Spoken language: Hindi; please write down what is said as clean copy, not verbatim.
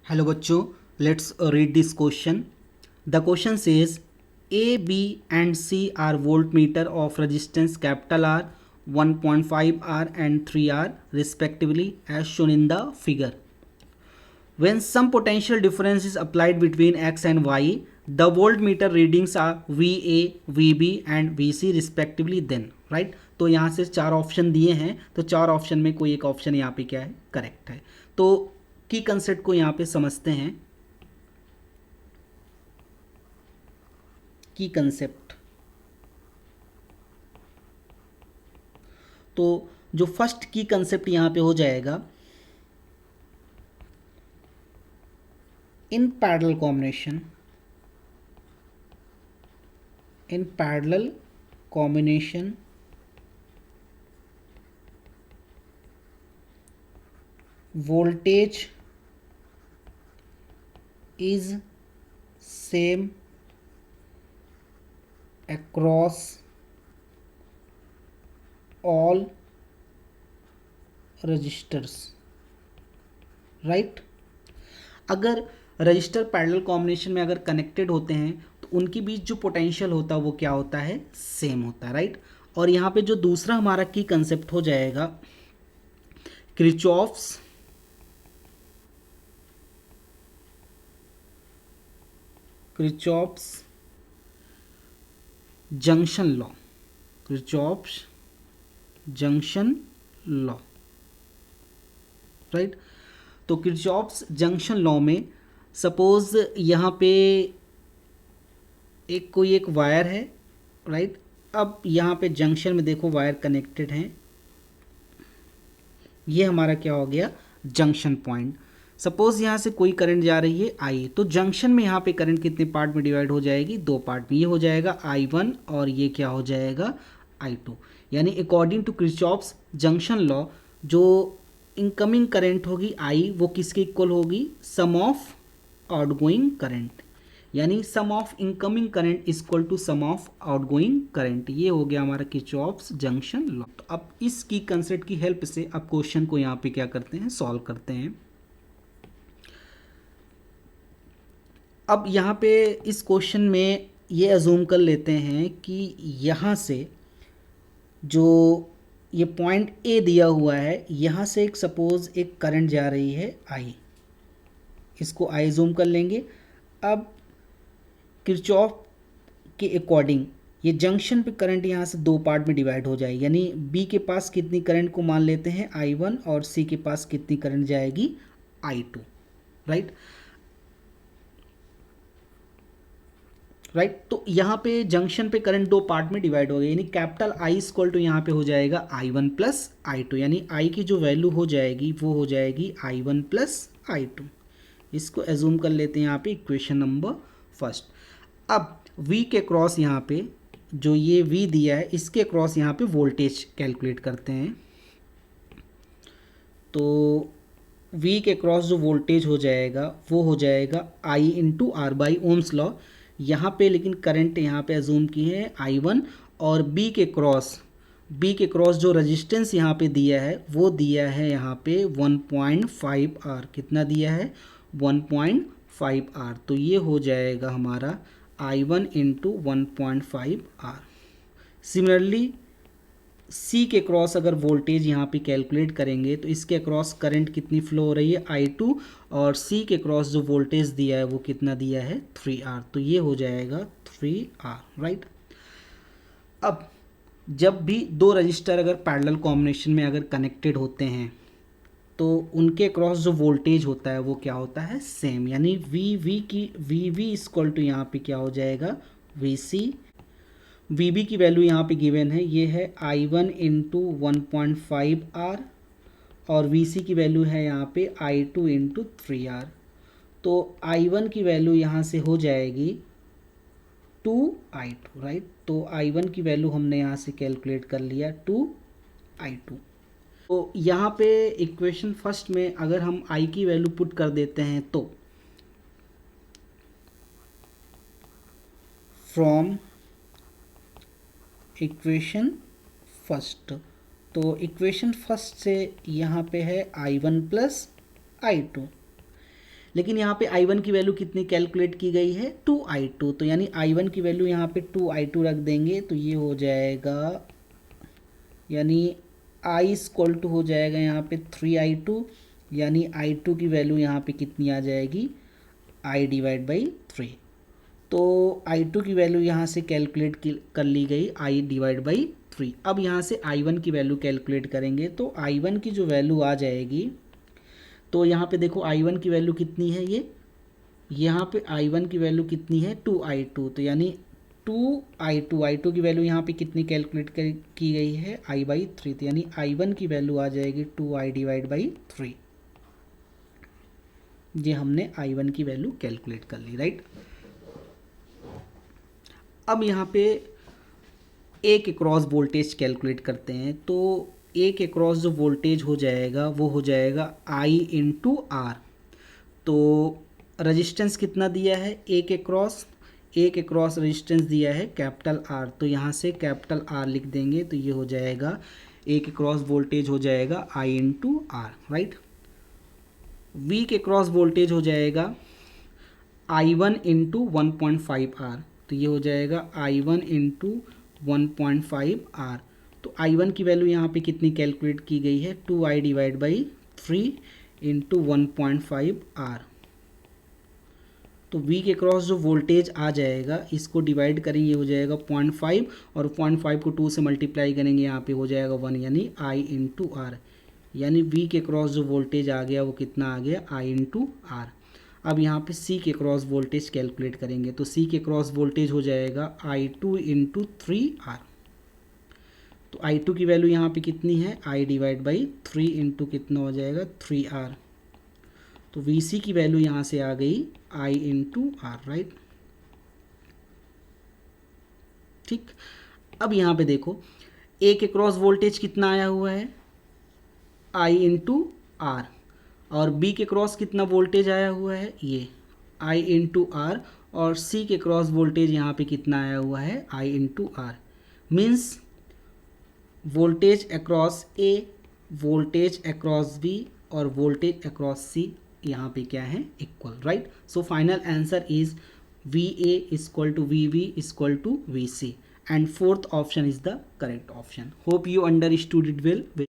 हेलो बच्चों, let's read this question. The question says A, B and C are voltmeter of resistance capital R, 1.5 R and 3 R respectively as shown in the figure. When some potential difference is applied between X and Y, the voltmeter readings are VA, VB and VC respectively then, right? तो यहाँ से चार ऑप्शन दिए हैं, तो चार ऑप्शन में कोई एक ऑप्शन यहाँ पे क्या है, करेक्ट है. तो की कंसेप्ट को यहाँ पे समझते हैं. की कंसेप्ट, तो जो फर्स्ट की कंसेप्ट यहाँ पे हो जाएगा, in parallel combination voltage is same across all resistors, right. अगर रजिस्टर पैरेलल कॉम्बिनेशन में अगर कनेक्टेड होते हैं तो उनके बीच जो पोटेंशियल होता है वो क्या होता है, सेम होता है, राइट. और यहाँ पे जो दूसरा हमारा की कंसेप्ट हो जाएगा, Kirchhoff's junction law, Kirchhoff's junction law, right. तो किरचॉफ्स जंक्शन लॉ में सपोज यहाँ पे कोई एक वायर है, राइट. अब यहाँ पे जंक्शन में देखो वायर कनेक्टेड हैं, ये हमारा क्या हो गया, जंक्शन पॉइंट. सपोज यहाँ से कोई करंट जा रही है आई, तो जंक्शन में यहाँ पे करंट कितने पार्ट में डिवाइड हो जाएगी, दो पार्ट में. ये हो जाएगा I1 और ये क्या हो जाएगा, I2. यानी according to Kirchhoff's junction law जो इनकमिंग करंट होगी आई, वो किसके इक्वल होगी, सम ऑफ आउटगोइंग करंट. यानी sum of incoming current is equal to sum of outgoing current. ये हो गया हमारा किरचॉफ्स जंक्शन लॉ. तो अब इस की कंसेप्ट की हेल्प से अब क्वेश्चन को यहाँ पे क्या करते हैं, सॉल्व करते हैं. अब यहाँ पे इस क्वेश्चन में ये अजूम कर लेते हैं कि यहाँ से जो ये पॉइंट ए दिया हुआ है, यहाँ से एक सपोज एक करंट जा रही है आई, इसको आई जूम कर लेंगे. अब किरचॉफ के अकॉर्डिंग ये जंक्शन पे करंट यहाँ से दो पार्ट में डिवाइड हो जाएगी. यानी बी के पास कितनी करंट को मान लेते हैं I1 और सी के पास कितनी करंट जाएगी I2, राइट. तो यहाँ पे जंक्शन पे करंट दो पार्ट में डिवाइड हो गई, यानी कैपिटल आई इक्वल टू यहाँ पे हो जाएगा I1 प्लस I2. यानी आई की जो वैल्यू हो जाएगी वो हो जाएगी I1 प्लस I2. इसको एज्यूम कर लेते हैं यहाँ पे इक्वेशन नंबर फर्स्ट. अब V के क्रॉस यहाँ पे जो ये V दिया है, इसके क्रॉस यहाँ पे वोल्टेज कैलकुलेट करते हैं. तो V के क्रॉस जो वोल्टेज हो जाएगा वो हो जाएगा I into R by Ohm's law. यहाँ पे लेकिन करंट यहाँ पे अजूम की है I1 और B के क्रॉस जो रेजिस्टेंस यहाँ पे दिया है वो दिया है यहाँ पे 1.5 R. कितना दिया है, 1.5 R. तो ये हो जाएगा हमारा I1 into 1.5 R. Similarly C के क्रॉस अगर वोल्टेज यहाँ पे कैलकुलेट करेंगे तो इसके क्रॉस करंट कितनी फ्लो हो रही है I2 और C के क्रॉस जो वोल्टेज दिया है वो कितना दिया है 3R. तो ये हो जाएगा 3R, राइट. अब जब भी दो रजिस्टर अगर पैरेलल कॉम्बिनेशन में अगर कनेक्टेड होते हैं तो उनके क्रॉस जो वोल्टेज होता है वो क्या होता है, सेम. यानी VV इक्वल टू यहाँ पे क्या हो जाएगा VC. VB की वैल्यू यहाँ पे गिवन है, ये है I1 इंटू 1.5 R और VC की वैल्यू है यहाँ पे I2 इंटू 3R. तो I1 की वैल्यू यहाँ से हो जाएगी 2I2, राइट. तो I1 की वैल्यू हमने यहाँ से कैलकुलेट कर लिया 2I2. तो यहाँ पे इक्वेशन फर्स्ट में अगर हम I की वैल्यू पुट कर देते हैं तो फ्रॉम इक्वेशन फर्स्ट, तो इक्वेशन फर्स्ट से यहाँ पे है I1 प्लस I2. लेकिन यहाँ पे I1 की वैल्यू कितनी कैलकुलेट की गई है 2I2, तो यानी I1 की वैल्यू यहाँ पे 2I2 रख देंगे तो ये हो जाएगा, यानी I इक्वल टू हो जाएगा यहाँ पे 3I2, यानी I2 की वैल्यू यहाँ पे कितनी आ जाएगी I डिवाइड बाई 3। तो I2 की वैल्यू यहाँ से कैलकुलेट कर ली गई I डिवाइड बाई 3। अब यहाँ से I1 की वैल्यू कैलकुलेट करेंगे तो I1 की जो वैल्यू आ जाएगी, तो यहाँ पे देखो I1 की वैल्यू कितनी है, ये यहाँ पे I1 की वैल्यू कितनी है 2I2, तो यानी 2I2 की वैल्यू यहाँ पे कितनी कैलकुलेट की गई है I बाई 3, तो यानी I1 की वैल्यू आ जाएगी 2I डिवाइड बाई 3। ये हमने I1 की वैल्यू कैलकुलेट कर ली, राइट। अब यहाँ पे ए के क्रॉस वोल्टेज कैलकुलेट करते हैं, तो ए के क्रॉस जो वोल्टेज हो जाएगा वो हो जाएगा I इंटू आर। तो रजिस्टेंस कितना दिया है ए के क्रॉस रजिस्टेंस दिया है कैपिटल आर, तो यहाँ से कैपिटल आर लिख देंगे तो ये हो जाएगा ए के क्रॉस वोल्टेज हो जाएगा I into R, right. V के क्रॉस वोल्टेज हो जाएगा I1 इंटू 1.5 आर, तो ये हो जाएगा I1 इंटू 1.5 आर। तो I1 की वैल्यू यहाँ पे कितनी कैलकुलेट की गई है 2I divide by 3 into 1.5 R. तो V के क्रॉस जो वोल्टेज आ जाएगा इसको डिवाइड करेंगे, हो जाएगा 0.5 और 0.5 को 2 से मल्टीप्लाई करेंगे, यहाँ पे हो जाएगा 1, यानी I इंटू आर। यानी V के क्रॉस जो वोल्टेज आ गया वो कितना आ गया I इंटू आर। अब यहाँ पे C के क्रॉस वोल्टेज कैलकुलेट करेंगे, तो C के क्रॉस वोल्टेज हो जाएगा I2 इंटू 3R। तो I2 की वैल्यू यहाँ पे कितनी है I डिवाइड बाई 3 इंटू कितना हो जाएगा 3R। तो VC की वैल्यू यहाँ से आ गई I इंटू आर, राइट। ठीक, अब यहाँ पे देखो A के क्रॉस वोल्टेज कितना आया हुआ है I इंटू आर, और B के क्रॉस कितना वोल्टेज आया हुआ है ये I इंटू आर, और C के क्रॉस वोल्टेज यहाँ पे कितना आया हुआ है I into R. Means voltage across A, voltage across B और वोल्टेज अक्रॉस C यहाँ पे क्या है equal, right. So final answer is VA equal to VB equal to VC, and fourth option is the correct option. Hope you understood it well.